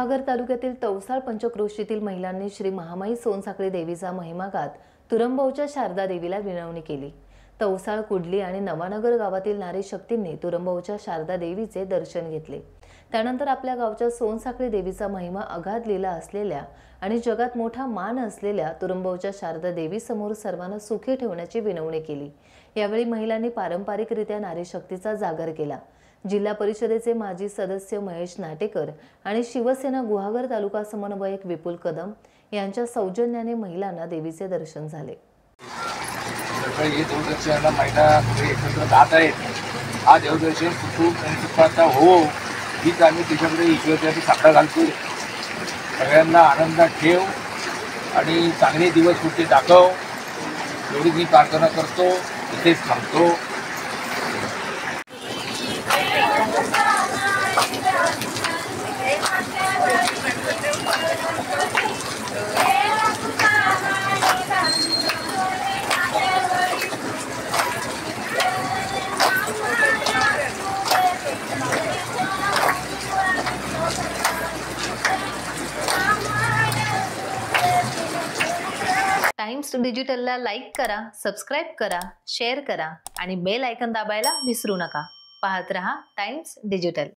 गुहागर तालुक्यातील तवसाळ पंचक्रोशीतील महिलांनी श्री महामाई सोनसाखळी देवीचा महिमा गात तुरंबवच्या शारदा देवीला विनवणी केली। तवसाळ, कुडली आणि नवानगर गावातील नारी शक्तींनी तुरंबवच्या शारदा देवीचे दर्शन घेतले। त्यानंतर आपल्या गावच्या सोनसाखळी देवीचा महिमा अगाध लीला असलेल्या आणि जगात मोठा मान असलेल्या तुरंबवच्या शारदा देवी समोर सर्वांना सुखी ठेवण्याची विनवणी केली। यावेळी महिलांनी पारंपरिकरित्या नारी शक्तीचा जागर केला। जिल्हा परिषदेचे माजी सदस्य महेश नाटेकर आणि शिवसेना गुहागर तालुका समन्वयक विपुल कदम यांच्या सौजन्याने महिलांना देवीचे दर्शन झाले। हा देवदर्शन सुखरूप आणि सुखाचा हो हीच आम्ही त्याच्यामध्ये ईश्वराची साखळा घालतो। सगळ्यांना आनंदात ठेव आणि चांगले दिवस पुढे दाखव एवढी मी प्रार्थना करतो। इथेच थांबतो। टाइम्स डिजिटलला लाईक करा, सबस्क्राइब करा, शेअर करा आणि बेल आयकॉन दाबायला विसरू नका। पाहत रहा टाइम्स डिजिटल।